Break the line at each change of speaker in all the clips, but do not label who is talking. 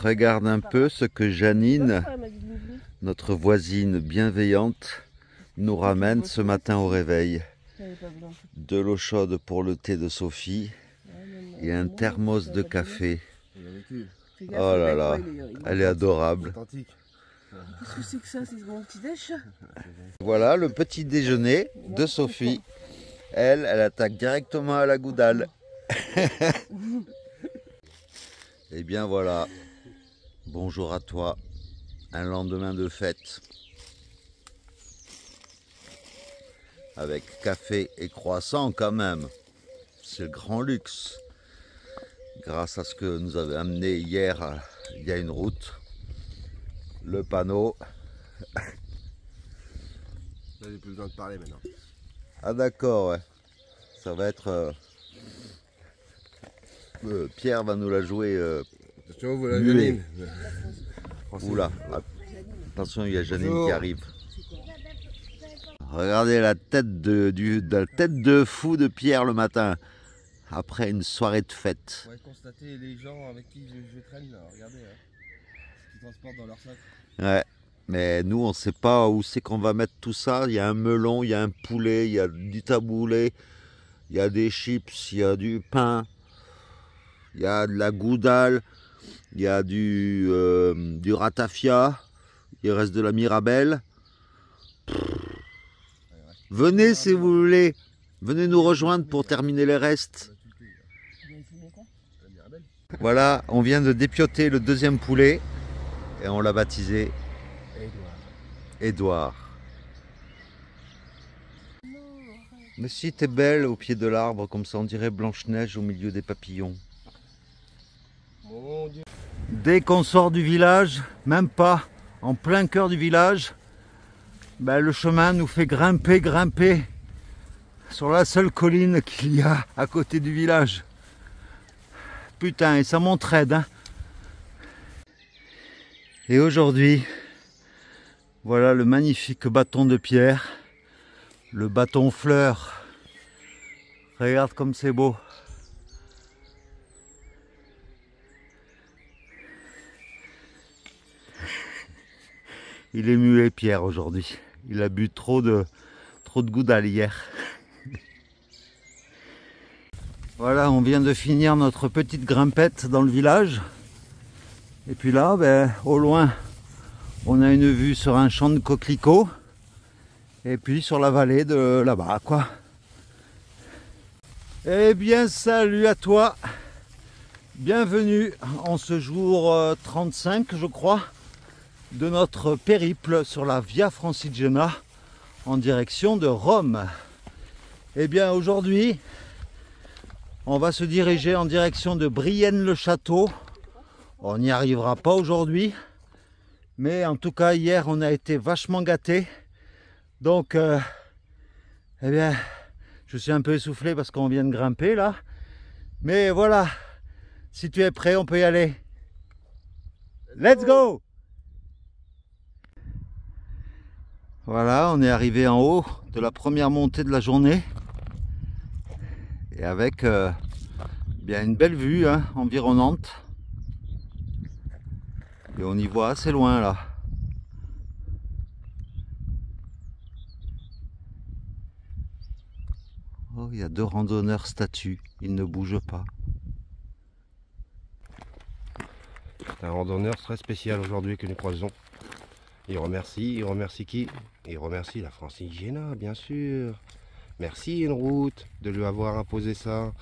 Regarde un peu ce que Janine, notre voisine bienveillante, nous ramène ce matin au réveil. De l'eau chaude pour le thé de Sophie et un thermos de café. Oh là là, elle est adorable.
Qu'est-ce que c'est que ça? C'est mon petit déj?
Voilà le petit déjeuner de Sophie. Elle attaque directement à la goudale. Et bien voilà, bonjour à toi, un lendemain de fête. Avec café et croissant quand même, c'est le grand luxe. Grâce à ce que nous avait amené hier, il y a une route, le panneau.
Là, j'ai plus besoin de parler maintenant.
Ah d'accord, ouais. Ça va être... Pierre va nous la jouer
Attention, voilà
muet.
Janine.
Oula, attention, il y a Janine qui arrive. Regardez la tête de fou de Pierre le matin, après une soirée de fête.
On va constater les gens avec qui je traîne, là. Regardez, ce qu'ils transportent dans leur sac.
Ouais, mais nous on ne sait pas où c'est qu'on va mettre tout ça. Il y a un melon, il y a un poulet, il y a du taboulé, il y a des chips, il y a du pain, il y a de la goudale, il y a du ratafia, il reste de la mirabelle. Venez si vous voulez, venez nous rejoindre pour terminer les restes. Voilà, on vient de dépioter le deuxième poulet et on l'a baptisé Édouard. Mais si t'es belle au pied de l'arbre, comme ça on dirait Blanche-Neige au milieu des papillons.
Mon Dieu.
Dès qu'on sort du village, même pas en plein cœur du village, ben le chemin nous fait grimper sur la seule colline qu'il y a à côté du village. Putain, et ça m'entraide, hein. Et aujourd'hui, voilà le magnifique bâton de pierre, le bâton fleur. Regarde comme c'est beau. Il est muet Pierre aujourd'hui. Il a bu trop de goudal hier. Voilà, on vient de finir notre petite grimpette dans le village. Et puis là, ben, au loin, on a une vue sur un champ de coquelicots. Et puis sur la vallée de là-bas, quoi. Eh bien, salut à toi. Bienvenue en ce jour 35, je crois, de notre périple sur la Via Francigena en direction de Rome. Eh bien aujourd'hui, on va se diriger en direction de Brienne-le-Château. On n'y arrivera pas aujourd'hui, mais en tout cas hier on a été vachement gâtés. Donc, eh bien, je suis un peu essoufflé parce qu'on vient de grimper là. Mais voilà, si tu es prêt, on peut y aller. Let's go! Voilà, on est arrivé en haut de la première montée de la journée et avec bien une belle vue hein, environnante. Et on y voit assez loin là. Oh, il y a deux randonneurs statues, ils ne bougent pas.
C'est un randonneur très spécial aujourd'hui que nous croisons. Il remercie qui? Il remercie la Francigena, bien sûr. Merci une route de lui avoir imposé ça.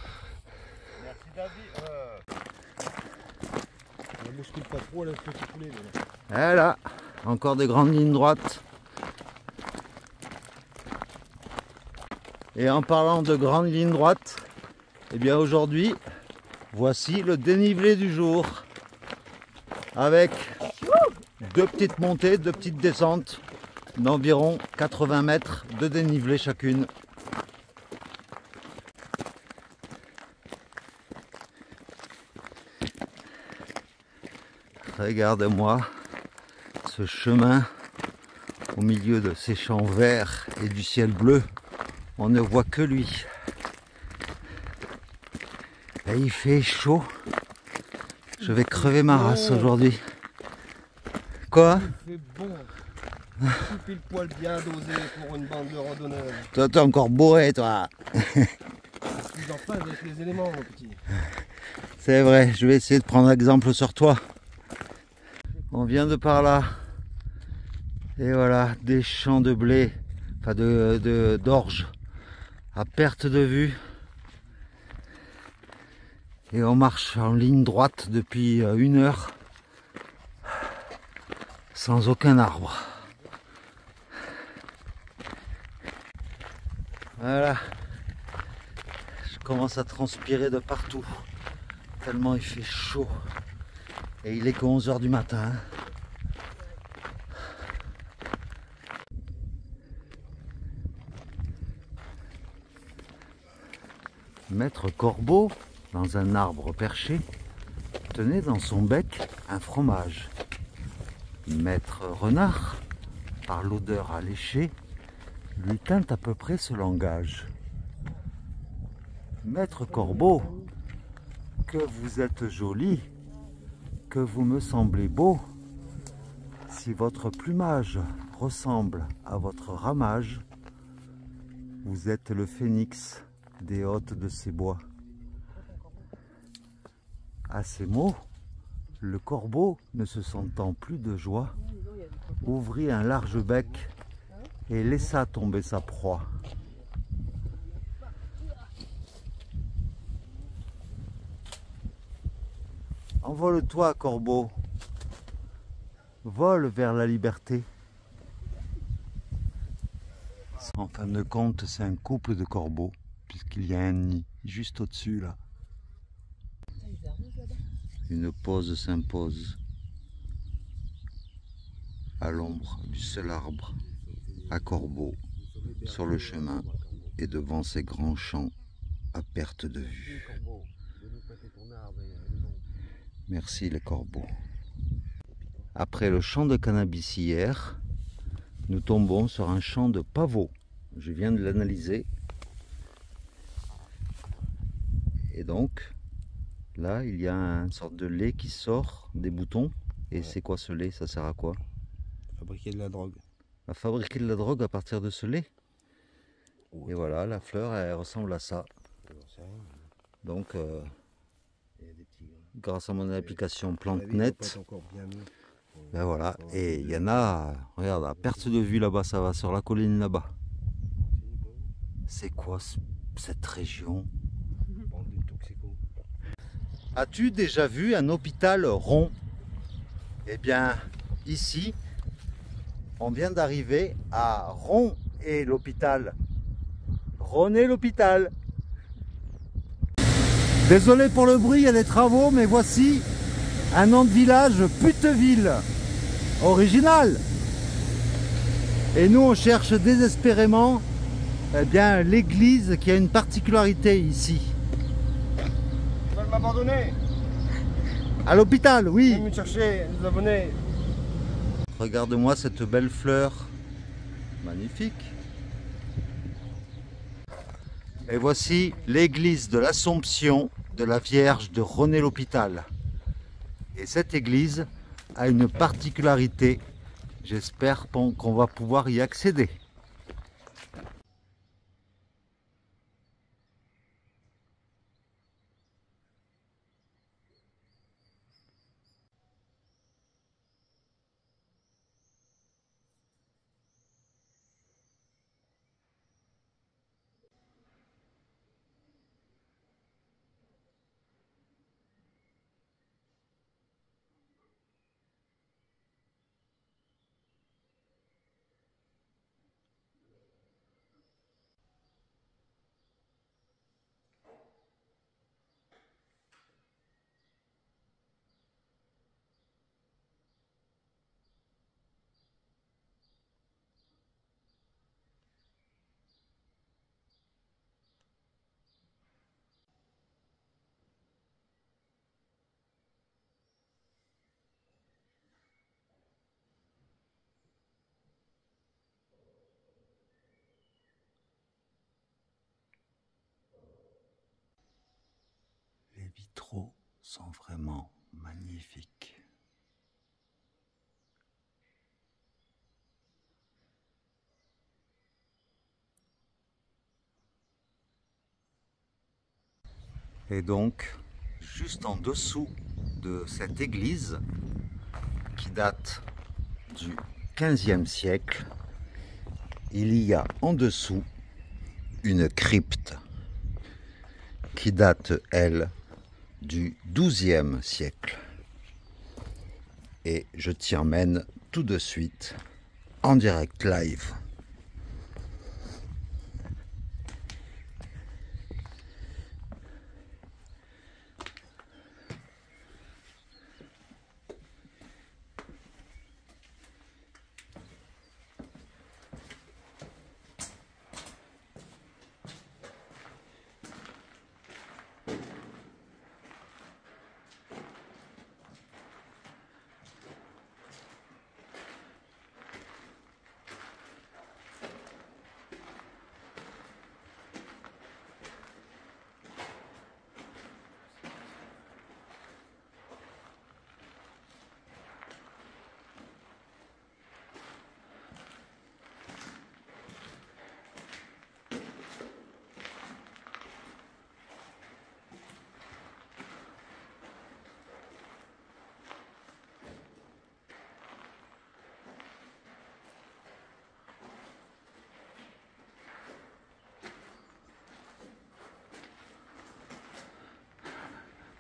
Merci David.
Ne bouscule pas trop, laisse le petit poulet.
Voilà, encore des grandes lignes droites. Et en parlant de grandes lignes droites, eh bien aujourd'hui, voici le dénivelé du jour. Avec deux petites montées, deux petites descentes d'environ 80 mètres de dénivelé chacune. Regarde-moi ce chemin au milieu de ces champs verts et du ciel bleu. On ne voit que lui. Et il fait chaud. Je vais crever ma race aujourd'hui. Quoi?
Il fait bon. Tout pile poil bien dosé pour une bande de randonneurs.
Toi, t'es encore bourré, toi.
Plus en phase avec les éléments, mon petit.
C'est vrai, je vais essayer de prendre exemple sur toi. On vient de par là. Et voilà, des champs de blé, enfin d'orge, à perte de vue. Et on marche en ligne droite depuis 1 heure, sans aucun arbre. Voilà. Je commence à transpirer de partout, tellement il fait chaud. Et il est que 11 h du matin. Maître Corbeau, dans un arbre perché, tenait dans son bec un fromage. Maître Renard, par l'odeur alléchée, lui tint à peu près ce langage. Maître Corbeau, que vous êtes joli, que vous me semblez beau. Si votre plumage ressemble à votre ramage, vous êtes le phénix des hôtes de ces bois. À ces mots, le corbeau, ne se sentant plus de joie, ouvrit un large bec et laissa tomber sa proie. Envole-toi, corbeau, vole vers la liberté. En fin de compte, c'est un couple de corbeaux, puisqu'il y a un nid juste au-dessus là. Une pause s'impose à l'ombre du seul arbre à corbeau sur le chemin et devant ces grands champs à perte de vue. Merci les corbeaux. Après le champ de cannabis hier, nous tombons sur un champ de pavots. Je viens de l'analyser. Et donc, là, il y a une sorte de lait qui sort des boutons. Et c'est quoi ce lait? Ça sert à quoi?
Fabriquer de la drogue.
À fabriquer de la drogue à partir de ce lait. Et voilà, la fleur, elle ressemble à ça. Donc, grâce à mon application PlanteNet, ben voilà. Et il y en a, regarde, à perte de vue là-bas, ça va sur la colline là-bas. C'est quoi cette région? As-tu déjà vu un hôpital rond? Eh bien, ici, on vient d'arriver à Ron et l'hôpital. Ron et l'hôpital. Désolé pour le bruit, il y a des travaux, mais voici un nom de village, Puteville. Original. Et nous, on cherche désespérément eh bien, l'église qui a une particularité ici.
Ils veulent m'abandonner.
À l'hôpital, oui.
Ils viennent me chercher, nous abonner.
Regarde-moi cette belle fleur. Magnifique. Et voici l'église de l'Assomption de la Vierge de Ron-et-l'Hôpital. Et cette église a une particularité. J'espère qu'on va pouvoir y accéder. Les vitraux sont vraiment magnifique. Et donc, juste en dessous de cette église, qui date du XVe siècle, il y a en dessous une crypte qui date, elle, du XIIe siècle. Et je t'y emmène tout de suite en direct live.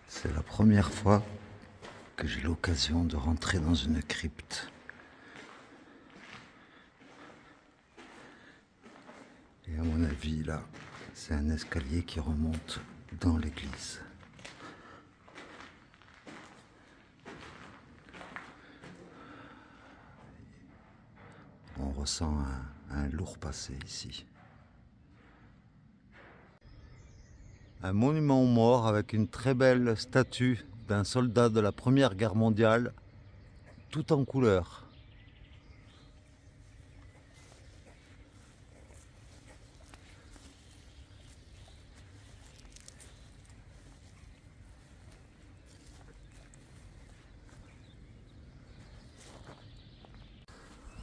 C'est la première fois que j'ai l'occasion de rentrer dans une crypte. Et à mon avis, là, c'est un escalier qui remonte dans l'église. On ressent un lourd passé ici. Un monument aux morts avec une très belle statue d'un soldat de la Première Guerre mondiale, tout en couleur.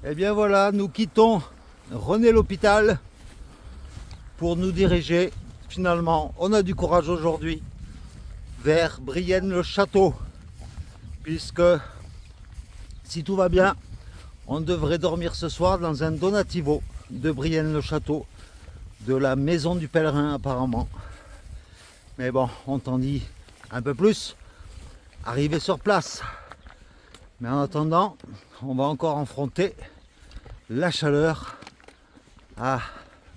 Et bien voilà, nous quittons René-l'Hôpital pour nous diriger. Finalement, on a du courage aujourd'hui vers Brienne-le-Château, puisque si tout va bien, on devrait dormir ce soir dans un donativo de Brienne-le-Château, de la maison du pèlerin apparemment. Mais bon, on t'en dit un peu plus, arrivé sur place. Mais en attendant, on va encore affronter la chaleur à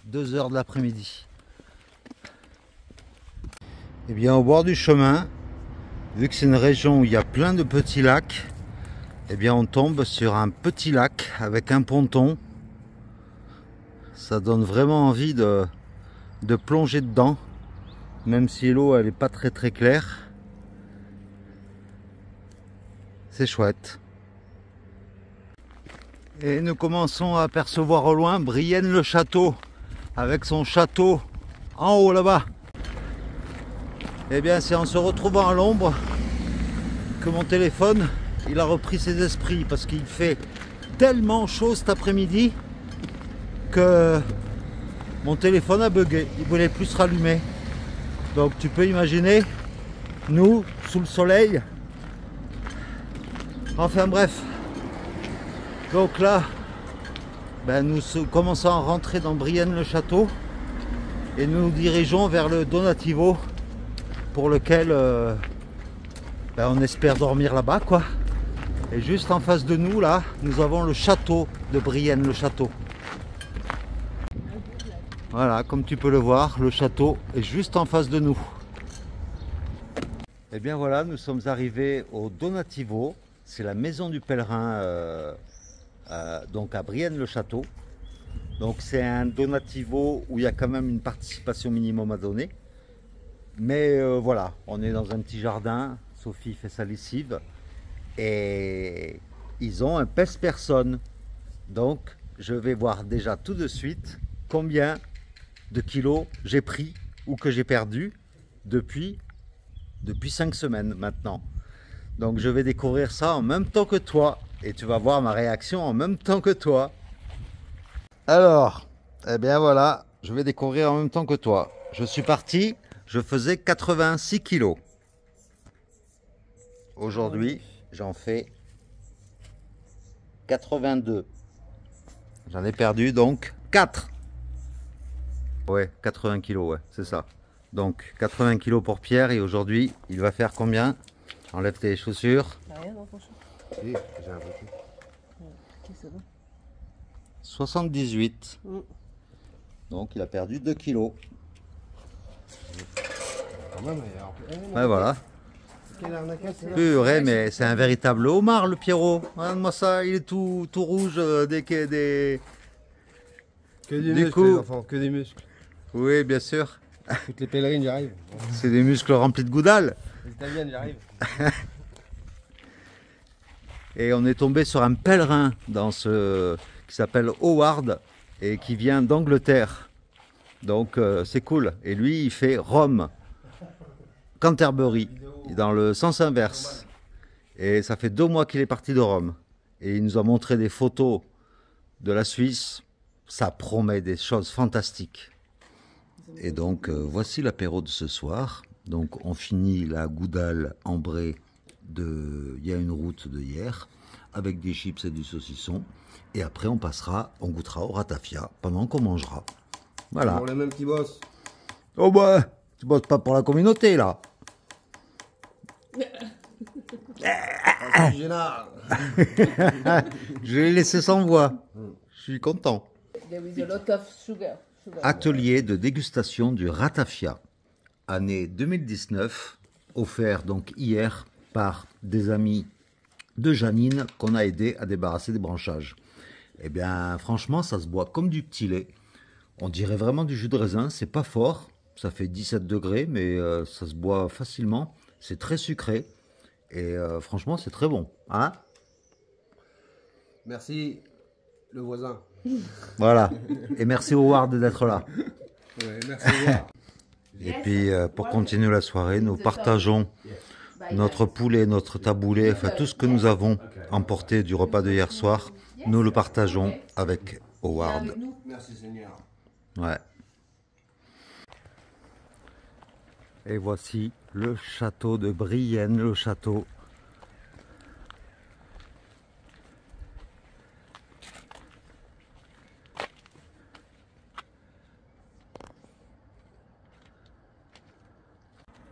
2 h de l'après-midi. Eh bien, au bord du chemin, vu que c'est une région où il y a plein de petits lacs, eh bien on tombe sur un petit lac avec un ponton. Ça donne vraiment envie de plonger dedans, même si l'eau elle n'est pas très claire. C'est chouette. Et nous commençons à apercevoir au loin Brienne-le-Château, avec son château en haut là-bas. Eh bien, c'est en se retrouvant à l'ombre que mon téléphone, il a repris ses esprits, parce qu'il fait tellement chaud cet après-midi que mon téléphone a bugué, il voulait plus se rallumer. Donc tu peux imaginer, nous, sous le soleil. Enfin bref. Donc là, ben, nous commençons à rentrer dans Brienne-le-Château et nous nous dirigeons vers le donativo pour lequel ben, on espère dormir là-bas, quoi. Et juste en face de nous, là, nous avons le château de Brienne-le-Château. Voilà, comme tu peux le voir, le château est juste en face de nous. Et bien voilà, nous sommes arrivés au donativo. C'est la maison du pèlerin, donc à Brienne-le-Château. Donc c'est un donativo où il y a quand même une participation minimum à donner. Mais voilà, on est dans un petit jardin, Sophie fait sa lessive et ils ont un pèse-personne. Donc je vais voir déjà tout de suite combien de kilos j'ai pris ou que j'ai perdu depuis 5 semaines maintenant. Donc je vais découvrir ça en même temps que toi. Et tu vas voir ma réaction en même temps que toi. Alors, eh bien voilà, je vais découvrir en même temps que toi. Je suis parti, je faisais 86 kilos. Aujourd'hui, j'en fais 82. J'en ai perdu donc 4. Ouais, 80 kilos, ouais, c'est ça. Donc 80 kilos pour Pierre et aujourd'hui, il va faire combien? Enlève tes chaussures.
T'as rien dans ton chat?
Si, j'ai un petit.
Qu'est-ce que c'est?
78. Donc il a perdu 2 kilos.
Quand même,
Ouais, voilà.
quelle arnaquette, c'est là?
Purée, mais c'est un véritable homard, le Pierrot. Regarde-moi ça, il est tout rouge des...
Que des
Du
muscles,
coup-
les enfants, que des muscles.
Oui, bien sûr.
Toutes les pèlerines, j'arrive.
C'est des muscles remplis de goudal.
Les italiennes, j'arrive.
Et on est tombé sur un pèlerin dans ce qui s'appelle Howard et qui vient d'Angleterre. Donc c'est cool. Et lui, il fait Rome, Canterbury, dans le sens inverse. Et ça fait 2 mois qu'il est parti de Rome. Et il nous a montré des photos de la Suisse. Ça promet des choses fantastiques. Et donc voici l'apéro de ce soir. Donc on finit la goudale ambrée de il y a une route de hier avec des chips et du saucisson. Et après on goûtera au ratafia pendant qu'on mangera. Voilà.
Pour les mêmes qui bossent.
Oh bah, tu bosses pas pour la communauté là.
Génard.
Je l'ai laissé sans voix. Je suis content.
There is a lot of sugar.
Atelier de dégustation du ratafia, année 2019, offert donc hier par des amis de Janine qu'on a aidé à débarrasser des branchages. Eh bien, franchement, ça se boit comme du petit lait. On dirait vraiment du jus de raisin, c'est pas fort, ça fait 17 degrés, mais ça se boit facilement. C'est très sucré et franchement, c'est très bon. Hein?
Merci, le voisin.
Voilà. Et merci Howard d'être là.
Ouais, merci, au revoir.
Et puis, pour continuer la soirée, nous partageons notre poulet, notre taboulé, enfin tout ce que nous avons emporté du repas de hier soir, nous le partageons avec Howard.
Merci Seigneur.
Ouais. Et voici le château de Brienne, le château.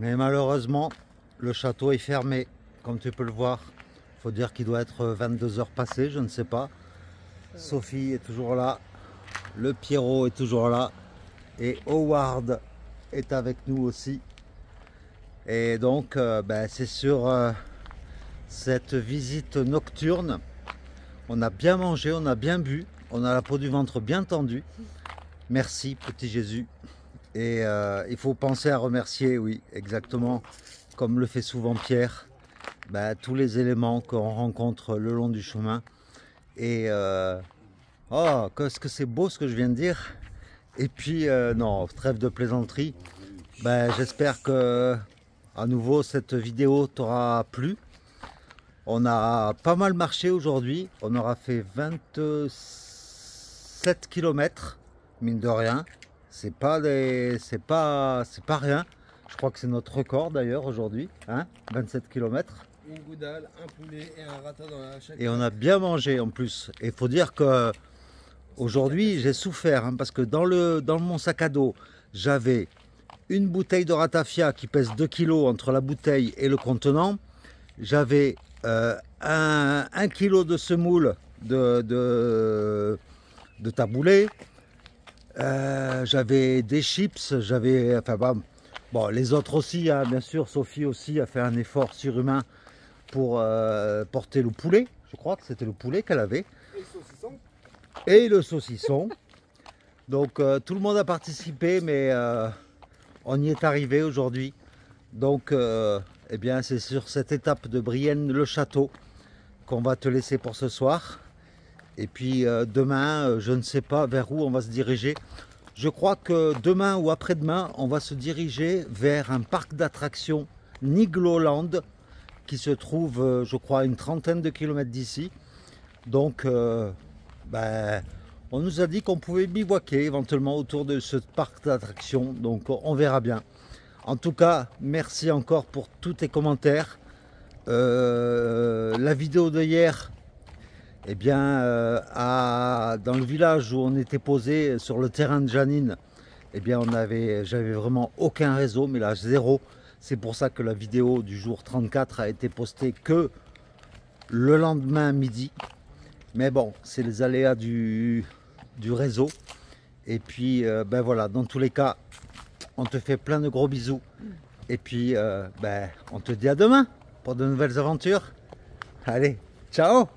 Mais malheureusement, le château est fermé, comme tu peux le voir. Il faut dire qu'il doit être 22 heures passées, je ne sais pas. Sophie est toujours là, le Pierrot est toujours là, et Howard est avec nous aussi. Et donc, c'est sur cette visite nocturne. On a bien mangé, on a bien bu, on a la peau du ventre bien tendue. Merci, petit Jésus. Et il faut penser à remercier, oui, exactement, comme le fait souvent Pierre, tous les éléments qu'on rencontre le long du chemin. Et oh, qu'est-ce que c'est beau ce que je viens de dire. Et puis, non, trêve de plaisanterie. J'espère que, à nouveau, cette vidéo t'aura plu. On a pas mal marché aujourd'hui. On aura fait 27 km, mine de rien. C'est pas rien. Je crois que c'est notre record d'ailleurs aujourd'hui, hein, 27 km.
Une goudale, un poulet et un rata dans la chaque.
Et on a bien mangé en plus. Et il faut dire que aujourd'hui j'ai souffert, hein, parce que dans mon sac à dos, j'avais une bouteille de ratafia qui pèse 2 kg entre la bouteille et le contenant. J'avais 1 kg de semoule de taboulé. J'avais des chips, bon, les autres aussi, hein, bien sûr. Sophie aussi a fait un effort surhumain pour porter le poulet. Je crois que c'était le poulet qu'elle avait.
Et le saucisson.
Et le saucisson. Donc tout le monde a participé, mais on y est arrivé aujourd'hui. Donc eh bien, c'est sur cette étape de Brienne-le-Château qu'on va te laisser pour ce soir. Et puis demain, je ne sais pas vers où on va se diriger. Je crois que demain ou après-demain, on va se diriger vers un parc d'attractions Nigloland qui se trouve, je crois, à une trentaine de kilomètres d'ici. Donc, ben, on nous a dit qu'on pouvait bivouaquer éventuellement autour de ce parc d'attractions. Donc, on verra bien. En tout cas, merci encore pour tous tes commentaires. La vidéo de hier, eh bien, dans le village où on était posé sur le terrain de Janine, eh bien, j'avais vraiment aucun réseau, mais là, zéro. C'est pour ça que la vidéo du jour 34 a été postée que le lendemain midi. Mais bon, c'est les aléas du réseau. Et puis, ben voilà, dans tous les cas, on te fait plein de gros bisous. Et puis, ben, on te dit à demain pour de nouvelles aventures. Allez, ciao!